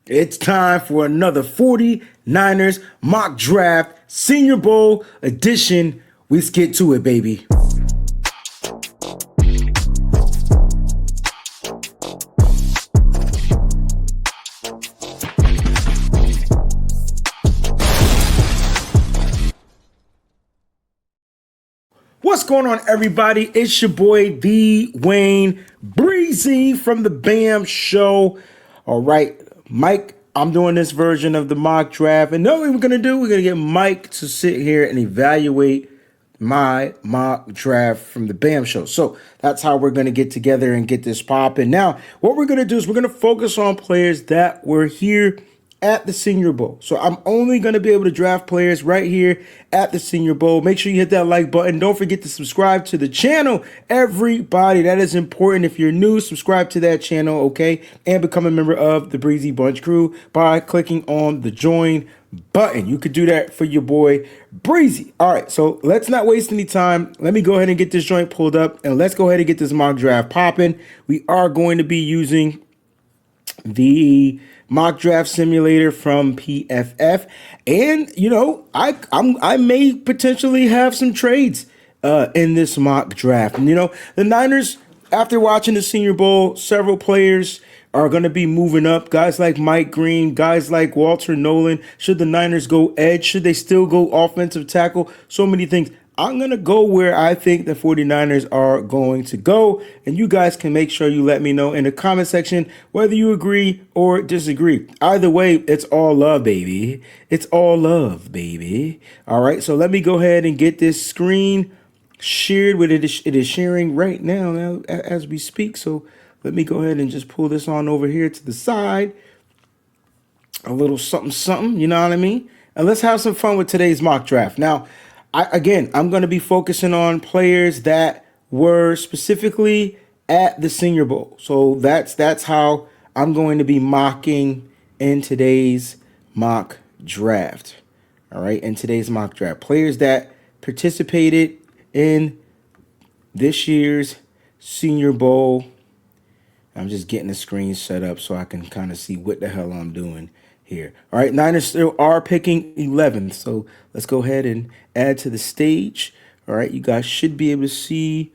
It's time for another 49ers mock draft Senior Bowl edition. Let's get to it, baby. What's going on, everybody? It's your boy, the WayneBreezie from the B.A.M show. All right, Mike, I'm doing this version of the mock draft. And know what we're going to do? We're going to get Mike to sit here and evaluate my mock draft from the B.A.M show. So that's how we're going to get together and get this popping. Now, what we're going to do is we're going to focus on players that were here at the Senior Bowl. So I'm only going to be able to draft players right here at the Senior Bowl. Make sure you hit that like button. Don't forget to subscribe to the channel, everybody. That is important. If you're new, subscribe to that channel, okay? And become a member of the Breezie Bunch crew by clicking on the join button. You could do that for your boy Breezie. All right, so let's not waste any time. Let me go ahead and get this joint pulled up, and let's go ahead and get this mock draft popping. We are going to be using the mock draft simulator from PFF, and you know, I may potentially have some trades in this mock draft. And you know, the Niners, after watching the Senior Bowl, several players are going to be moving up. Guys like Mike Green, guys like Walter Nolan. Should the Niners go edge? Should they still go offensive tackle? So many things. I'm going to go where I think the 49ers are going to go. And you guys can make sure you let me know in the comment section whether you agree or disagree. Either way, it's all love, baby. It's all love, baby. All right, so let me go ahead and get this screen shared with it. It is sharing right now as we speak. So let me go ahead and just pull this on over here to the side. A little something, you know what I mean? And let's have some fun with today's mock draft. Now, I'm going to be focusing on players that were specifically at the Senior Bowl. So that's how I'm going to be mocking in today's mock draft. All right, in today's mock draft. Players that participated in this year's Senior Bowl. I'm just getting the screen set up so I can kind of see what the hell I'm doing here. All right, Niners still are picking 11th, so let's go ahead and add to the stage. All right, you guys should be able to see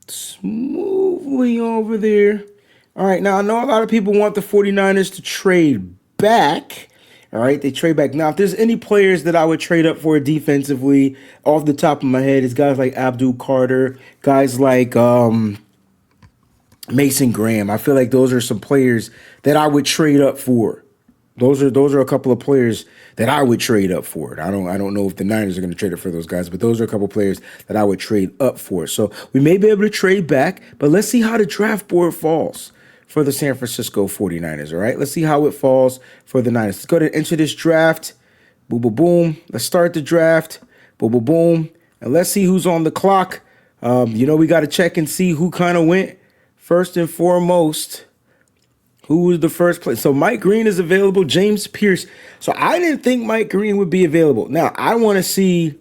smoothly over there. All right, now I know a lot of people want the 49ers to trade back. All right, they trade back. Now, if there's any players that I would trade up for defensively, off the top of my head, is guys like Abdul Carter, guys like Mason Graham. I feel like those are some players that I would trade up for. Those are a couple of players that I would trade up for. I don't know if the Niners are going to trade up for those guys, but those are a couple of players that I would trade up for. So we may be able to trade back, but let's see how the draft board falls for the San Francisco 49ers, all right? Let's see how it falls for the Niners. Let's go ahead and enter this draft. Boom, boom, boom. Let's start the draft. Boom, boom, boom. And let's see who's on the clock. You know, we got to check and see who kind of went first and foremost. Who was the first place? So Mike Green is available. James Pierce. So I didn't think Mike Green would be available. Now, I want to see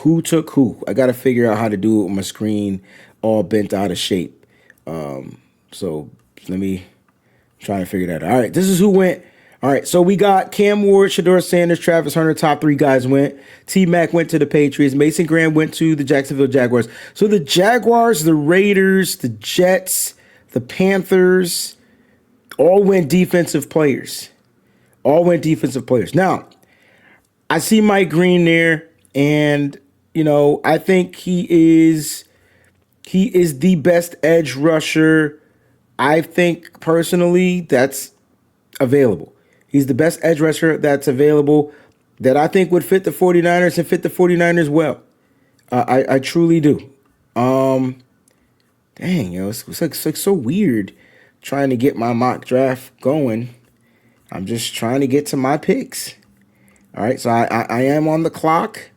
who took who. I got to figure out how to do it with my screen all bent out of shape. So let me try to figure that out. All right, this is who went. All right, so we got Cam Ward, Shedeur Sanders, Travis Hunter. Top three guys went. T-Mac went to the Patriots. Mason Graham went to the Jacksonville Jaguars. So the Jaguars, the Raiders, the Jets, the Panthers all went defensive players. All went defensive players. Now, I see Mike Green there, and, you know, I think he is the best edge rusher. I think, personally, that's available. He's the best edge rusher that's available that I think would fit the 49ers and fit the 49ers well. I truly do. Dang, yo, it's like so weird trying to get my mock draft going. I'm just trying to get to my picks. All right, so I am on the clock,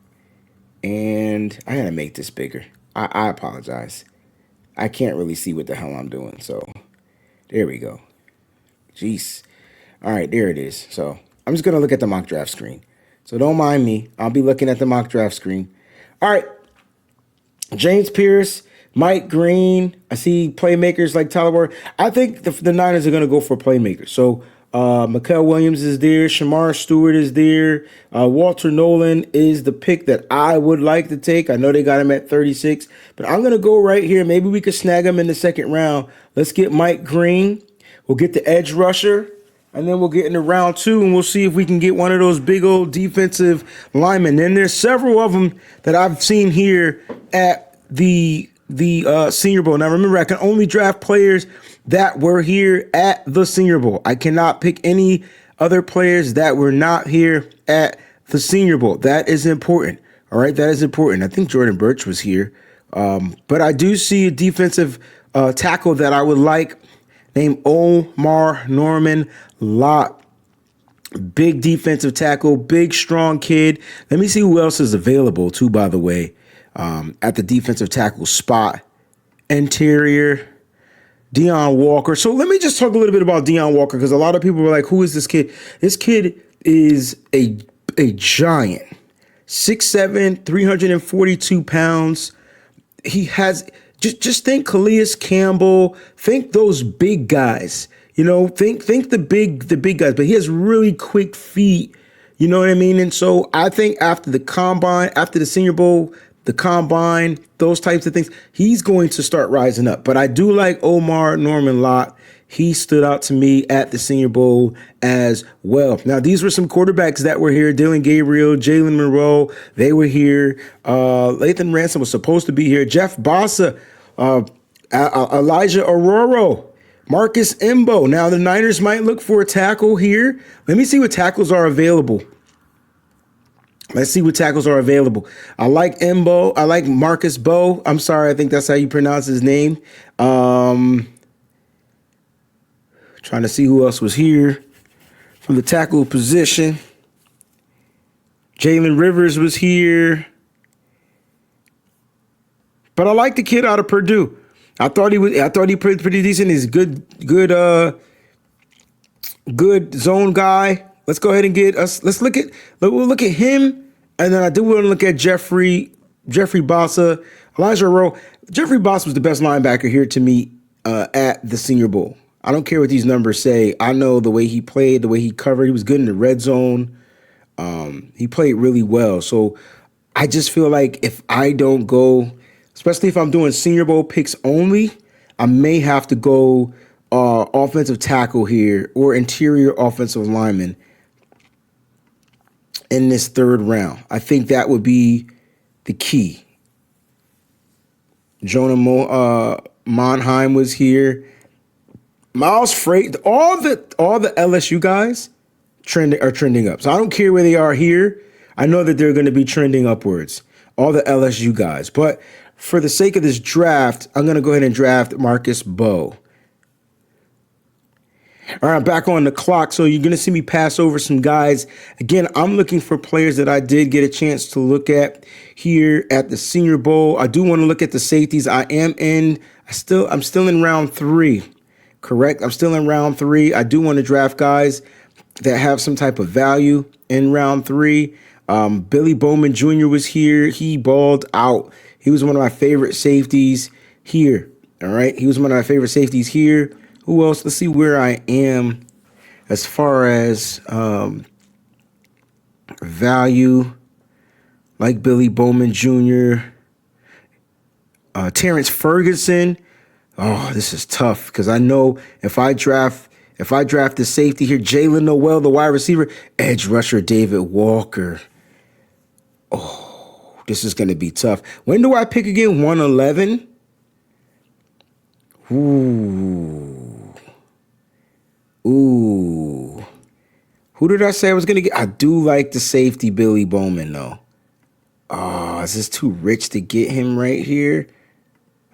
and I gotta make this bigger. I apologize. I can't really see what the hell I'm doing, so there we go. Jeez. All right, there it is. So I'm just gonna look at the mock draft screen. So don't mind me. I'll be looking at the mock draft screen. All right, James Pierce, Mike Green. I see playmakers like Tyler Ward. I think the Niners are going to go for playmakers. So Mikael Williams is there. Shamar Stewart is there. Walter Nolan is the pick that I would like to take. I know they got him at 36, but I'm going to go right here. Maybe we could snag him in the second round. Let's get Mike Green. We'll get the edge rusher, and then we'll get into round 2, and we'll see if we can get one of those big old defensive linemen. And there's several of them that I've seen here at the Senior Bowl. Now, remember, I can only draft players that were here at the Senior Bowl. I cannot pick any other players that were not here at the Senior Bowl. That is important. All right, that is important. I think Jordan Birch was here. But I do see a defensive tackle that I would like named Omar Norman Lott. Big defensive tackle, big, strong kid. Let me see who else is available, too, by the way, at the defensive tackle spot. Interior, Deion Walker. So let me just talk a little bit about Deion Walker, because a lot of people were like, who is this kid? This kid is a giant. 6'7", 342 pounds. He has, just think Calais Campbell. Think those big guys. You know, think the big guys. But he has really quick feet. You know what I mean? And so I think after the combine, after the Senior Bowl, the combine, those types of things, he's going to start rising up. But I do like Omar Norman Lott. He stood out to me at the Senior Bowl as well. Now, these were some quarterbacks that were here. Dylan Gabriel, Jalen Monroe, they were here. Lathan Ransom was supposed to be here. Jeff Bossa, Elijah Aurora, Marcus Imbo. Now, the Niners might look for a tackle here. Let me see what tackles are available. Let's see what tackles are available. I like Imbo. I like Marcus Bow. I'm sorry. I think that's how you pronounce his name. Trying to see who else was here from the tackle position. Jalen Rivers was here. But I like the kid out of Purdue. I thought he played pretty decent. He's good zone guy. Let's go ahead and we'll look at him, and then I do want to look at Jeffrey Bossa, Elijah Rowe. Jeffrey Bossa was the best linebacker here to me at the Senior Bowl. I don't care what these numbers say. I know the way he played, the way he covered. He was good in the red zone. He played really well. So I just feel like if I don't go, especially if I'm doing Senior Bowl picks only, I may have to go offensive tackle here or interior offensive lineman in this third round. I think that would be the key. Jonah Monheim was here. Miles Freight, all the LSU guys are trending up. So I don't care where they are here. I know that they're going to be trending upwards. All the LSU guys. But for the sake of this draft, I'm going to go ahead and draft Marcus Bow. All right, I'm back on the clock, so you're going to see me pass over some guys. Again, I'm looking for players that I did get a chance to look at here at the Senior Bowl. I do want to look at the safeties. I'm still in round 3, correct? I'm still in round 3. I do want to draft guys that have some type of value in round 3. Billy Bowman Jr. was here. He balled out. He was one of my favorite safeties here. All right, he was one of my favorite safeties here. Who else? Let's see where I am as far as value. Like Billy Bowman Jr., Terrence Ferguson. Oh, this is tough because I know if I draft the safety here, Jalen Noel, the wide receiver, edge rusher David Walker. Oh, this is going to be tough. When do I pick again? 111. Ooh. Who did I say I was going to get? I do like the safety Billy Bowman, though. Oh, is this too rich to get him right here?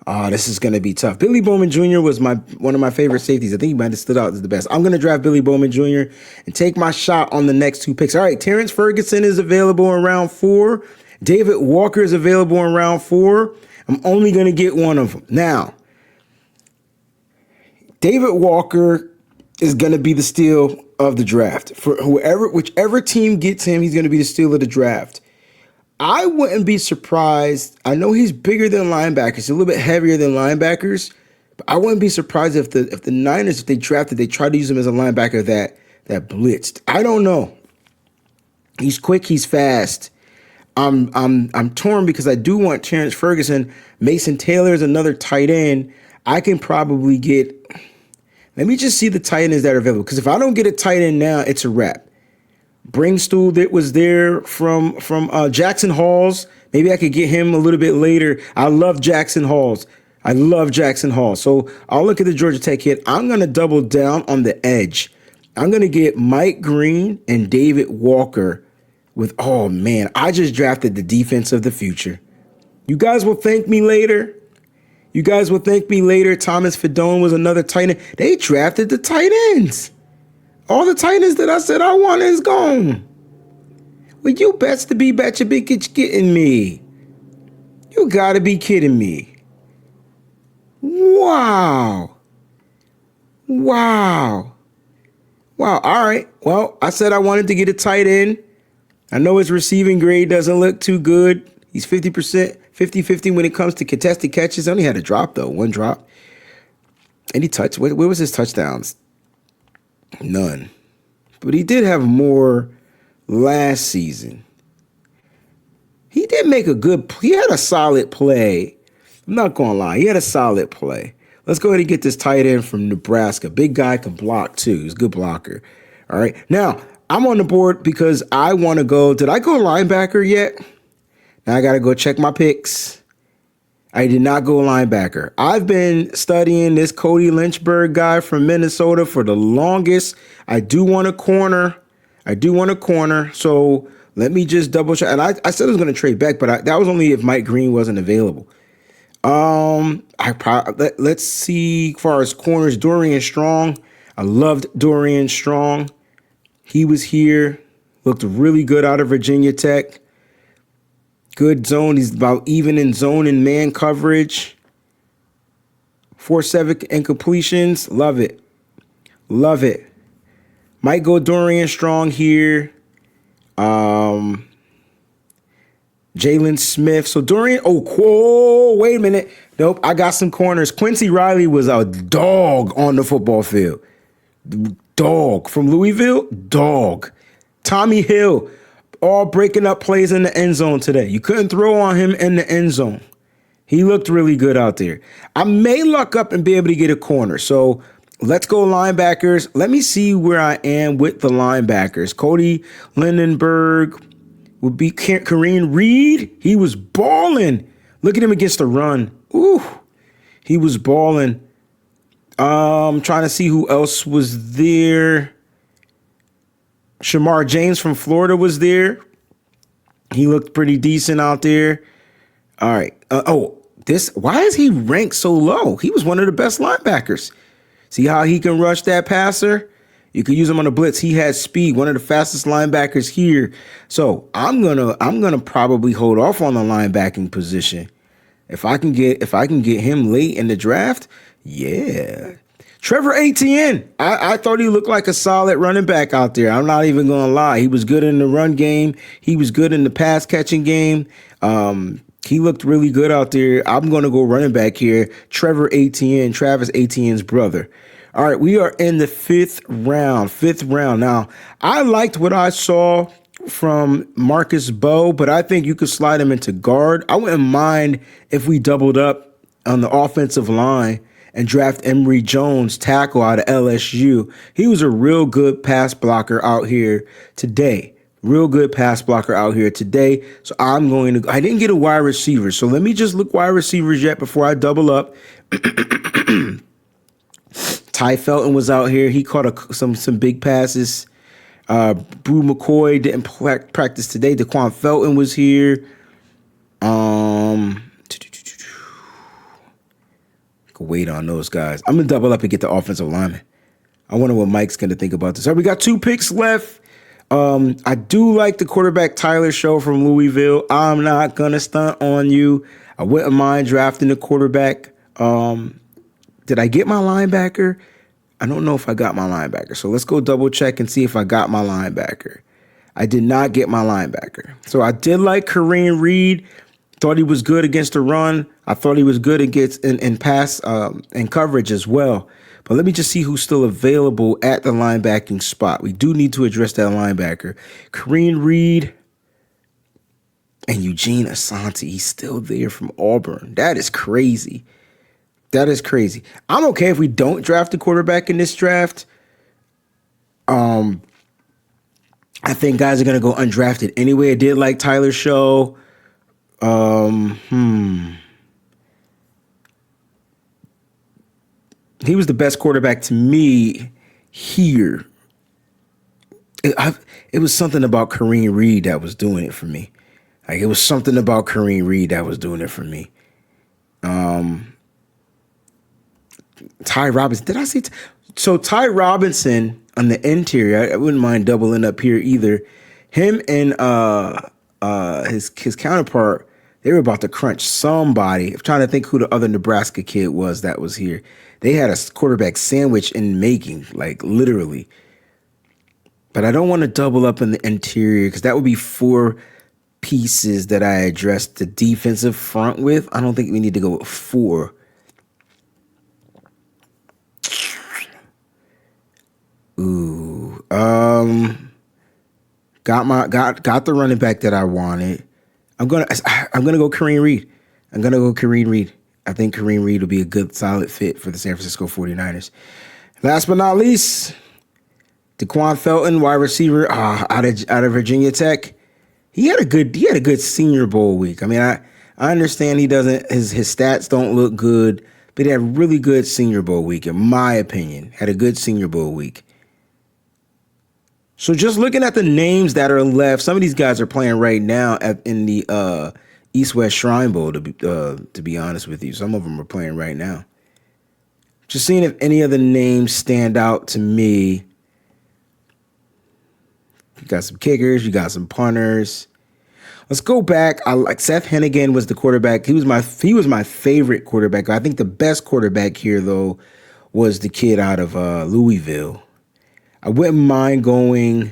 Oh, this is going to be tough. Billy Bowman Jr. was one of my favorite safeties. I think he might have stood out as the best. I'm going to draft Billy Bowman Jr. and take my shot on the next 2 picks. All right, Terrence Ferguson is available in round 4. David Walker is available in round 4. I'm only going to get one of them. Now, David Walker is going to be the steal of the draft. For whichever team gets him, he's going to be the steal of the draft. I wouldn't be surprised. I know he's bigger than linebackers, he's a little bit heavier than linebackers, but I wouldn't be surprised if the Niners, if they drafted, they try to use him as a linebacker that that blitzed. I don't know. He's quick. He's fast. I'm torn because I do want Terrence Ferguson. Mason Taylor is another tight end. I can probably get. Let me just see the tight ends that are available. Because if I don't get a tight end now, it's a wrap. Bringstool that was there from Jackson Halls. Maybe I could get him a little bit later. I love Jackson Halls. So I'll look at the Georgia Tech kid. I'm going to double down on the edge. I'm going to get Mike Green and David Walker with, oh man, I just drafted the defense of the future. You guys will thank me later. Thomas Fedone was another tight end. They drafted the tight ends. All the tight ends that I said I want is gone. Well, you bets to be getting me. You got to be kidding me. Wow. All right. Well, I said I wanted to get a tight end. I know his receiving grade doesn't look too good. He's 50%, 50-50 when it comes to contested catches. Only had a drop, though. One drop. And he touched. Where was his touchdowns? None. But he did have more last season. He did make he had a solid play. I'm not going to lie. He had a solid play. Let's go ahead and get this tight end from Nebraska. Big guy can block, too. He's a good blocker. All right. Now, I'm on the board because I want to go. Did I go linebacker yet? Now I got to go check my picks. I did not go linebacker. I've been studying this Cody Lynchburg guy from Minnesota for the longest. I do want a corner. So let me just double check. And I said I was going to trade back, but that was only if Mike Green wasn't available. Let's see. As far as corners, Dorian Strong. I loved Dorian Strong. He was here. Looked really good out of Virginia Tech. Good zone. He's about even in zone and man coverage. 4.7 incompletions. Love it. Might go Dorian Strong here. Jalen Smith. So Dorian. Oh, wait a minute. Nope. I got some corners. Quincy Riley was a dog on the football field. Dog. From Louisville. Dog. Tommy Hill. All breaking up plays in the end zone today. You couldn't throw on him in the end zone. He looked really good out there. I may luck up and be able to get a corner. So let's go linebackers. Let me see where I am with the linebackers. Cody Lindenberg would be Kareem Reed. He was balling. Look at him against the run. Ooh, he was balling. I'm trying to see who else was there. Shamar James from Florida was there. He looked pretty decent out there. All right. Why is he ranked so low? He was one of the best linebackers. See how he can rush that passer? You can use him on a blitz. He has speed, one of the fastest linebackers here. So I'm gonna probably hold off on the linebacking position. If I can get him late in the draft, yeah. Trevor Etienne, I thought he looked like a solid running back out there. I'm not even going to lie. He was good in the run game. He was good in the pass catching game. He looked really good out there. I'm going to go running back here. Trevor Etienne, Travis Etienne's brother. All right, we are in the fifth round. Now, I liked what I saw from Marcus Bowe, but I think you could slide him into guard. I wouldn't mind if we doubled up on the offensive line and draft Emory Jones, tackle out of LSU. He was a real good pass blocker out here today. So I didn't get a wide receiver. So let me just look wide receivers yet before I double up. Ty Felton was out here. He caught some big passes. Brew McCoy didn't practice today. Daquan Felton was here. Wait on those guys. I'm going to double up and get the offensive lineman. I wonder what Mike's going to think about this. All right, we got 2 picks left. I do like the quarterback Tyler Show from Louisville. I'm not going to stunt on you. I wouldn't mind drafting the quarterback. Did I get my linebacker? I don't know if I got my linebacker. So let's go double check and see if I got my linebacker. I did not get my linebacker. So I did like Kareem Reed. Thought he was good against the run. I thought he was good against in pass and coverage as well. But let me just see who's still available at the linebacking spot. We do need to address that linebacker. Kareem Reed and Eugene Asante. He's still there from Auburn. That is crazy. That is crazy. I'm okay if we don't draft a quarterback in this draft. I think guys are going to go undrafted anyway. I did like Tyler Show. He was the best quarterback to me here. It was something about Kareem Reed that was doing it for me. Like, it was something about Kareem Reed that was doing it for me. Ty Robinson. Did I say? So Ty Robinson on the interior, I wouldn't mind doubling up here either. Him and his counterpart, they were about to crunch somebody. I'm trying to think who the other Nebraska kid was that was here. They had a quarterback sandwich in making, like literally. But I don't want to double up in the interior because that would be 4 pieces that I addressed the defensive front with. I don't think we need to go with 4. Ooh, got the running back that I wanted. I'm gonna go Kareem Reed. I think Kareem Reed will be a good, solid fit for the San Francisco 49ers. Last but not least, DeQuan Felton, wide receiver, out of Virginia Tech. He had a good Senior Bowl week. I mean, I understand his stats don't look good, but he had a really good Senior Bowl week, in my opinion. Had a good Senior Bowl week. So just looking at the names that are left, some of these guys are playing right now in the East-West Shrine Bowl, to be honest with you. Some of them are playing right now. Just seeing if any of the names stand out to me. You got some kickers, you got some punters. Let's go back. I like Seth Hennigan was the quarterback. He was my favorite quarterback. I think the best quarterback here, though, was the kid out of Louisville. I wouldn't mind going.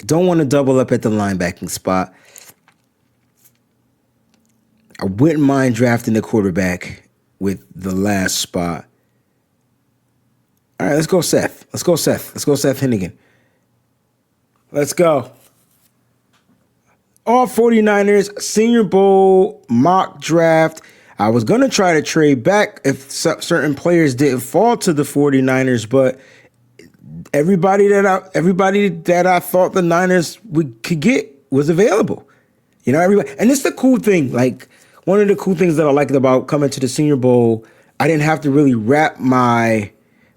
Don't want to double up at the linebacking spot. I wouldn't mind drafting the quarterback with the last spot. All right, let's go Seth. Let's go Seth Hennigan. Let's go. All 49ers, Senior Bowl, mock draft. I was going to try to trade back if certain players didn't fall to the 49ers, but everybody that I thought the Niners could get was available. You know, everybody. And it's the cool thing. Like, one of the cool things that I liked about coming to the Senior Bowl, I didn't have to really wrap my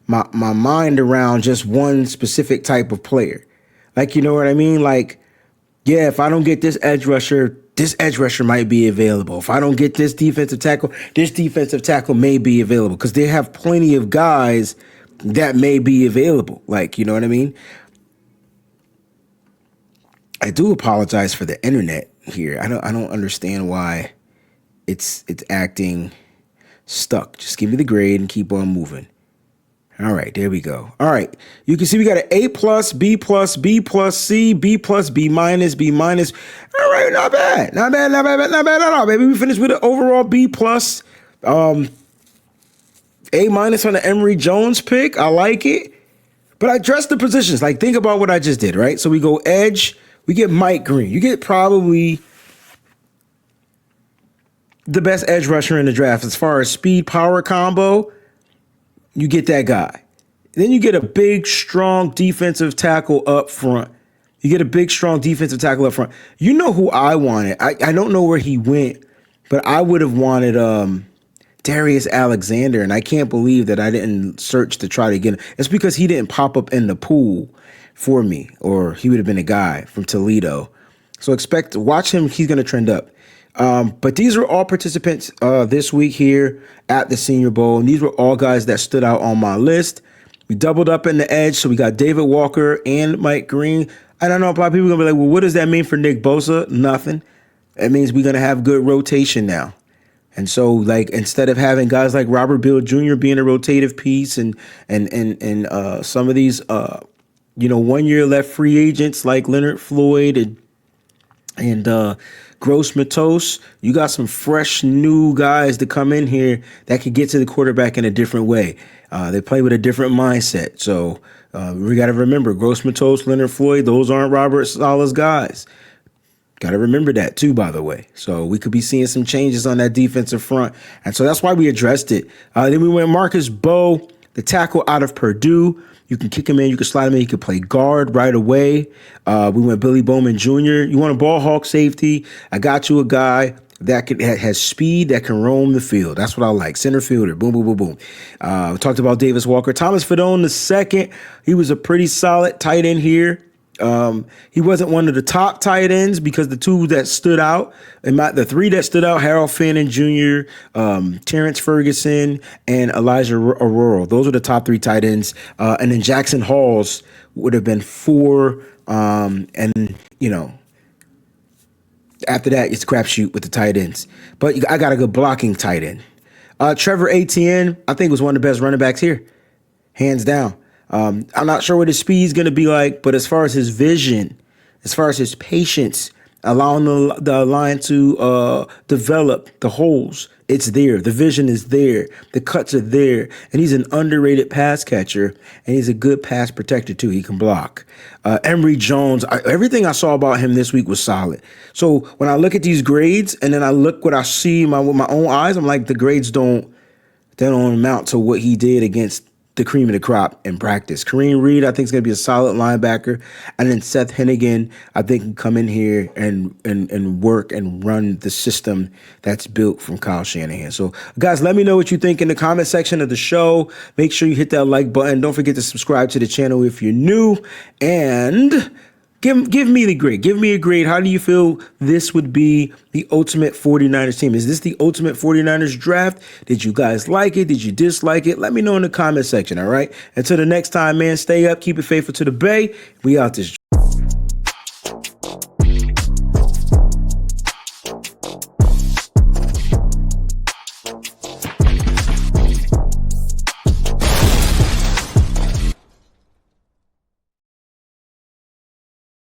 mind around just one specific type of player. Like, you know what I mean? Like, yeah, if I don't get this edge rusher might be available. If I don't get this defensive tackle may be available, because they have plenty of guys that may be available. Like, you know what I mean? I do apologize for the internet here. I don't understand why it's acting stuck. Just give me the grade and keep on moving. All right, there we go. All right, you can see we got an A+, B+, B+, C, B+, B-, B-. All right, not bad at all, baby. We finished with an overall B+. A- on the Emory Jones pick. I like it, but I dressed the positions. Like, think about what I just did, right? So we go edge. We get Mike Green. You get probably the best edge rusher in the draft as far as speed power combo. You get that guy. Then you get a big, strong defensive tackle up front. You know who I wanted. I don't know where he went, but I would have wanted Darius Alexander, and I can't believe that I didn't search to try to get him. It's because he didn't pop up in the pool for me, or he would have been a guy from Toledo. So watch him. He's going to trend up. But these are all participants this week here at the Senior Bowl. And these were all guys that stood out on my list. We doubled up in the edge, so we got David Walker and Mike Green. I don't know, a lot of people are going to be like, well, what does that mean for Nick Bosa? Nothing. It means we're going to have good rotation now. And so, like, instead of having guys like Robert Bill Jr. being a rotative piece and some of these, 1 year left free agents like Leonard Floyd and Gross Matos, you got some fresh new guys to come in here that could get to the quarterback in a different way. They play with a different mindset. So we got to remember, Gross Matos, Leonard Floyd, those aren't Robert Saleh's guys. Got to remember that too, by the way. So we could be seeing some changes on that defensive front. And so that's why we addressed it. Then we went Marcus Bowe, the tackle out of Purdue. You can kick him in. You can slide him in. You can play guard right away. We went Billy Bowman Jr. You want a ball hawk safety? I got you a guy that has speed, that can roam the field. That's what I like. Center fielder. Boom, boom, boom, boom. We talked about Davis Walker. Thomas Fidone II. He was a pretty solid tight end here. He wasn't one of the top tight ends because the two that stood out, the three that stood out, Harold Fannin Jr., Terrence Ferguson, and Elijah Aurora. Those were the top three tight ends. And then Jackson Halls would have been 4. And, you know, after that, it's a crapshoot with the tight ends. But I got a good blocking tight end. Trevor Etienne, I think, was one of the best running backs here, hands down. I'm not sure what his speed is going to be like, but as far as his vision, as far as his patience, allowing the line to develop the holes, it's there. The vision is there. The cuts are there. And he's an underrated pass catcher, and he's a good pass protector, too. He can block. Emory Jones, everything I saw about him this week was solid. So when I look at these grades and then I look what I see with my own eyes, I'm like, the grades don't amount to what he did against the cream of the crop in practice. Kareem Reed, I think, is going to be a solid linebacker. And then Seth Hennigan, I think, can come in here and work and run the system that's built from Kyle Shanahan. So, guys, let me know what you think in the comment section of the show. Make sure you hit that like button. Don't forget to subscribe to the channel if you're new. And give me the grade. Give me a grade. How do you feel this would be the ultimate 49ers team? Is this the ultimate 49ers draft? Did you guys like it? Did you dislike it? Let me know in the comment section, all right? Until the next time, man, stay up. Keep it faithful to the Bay. We out this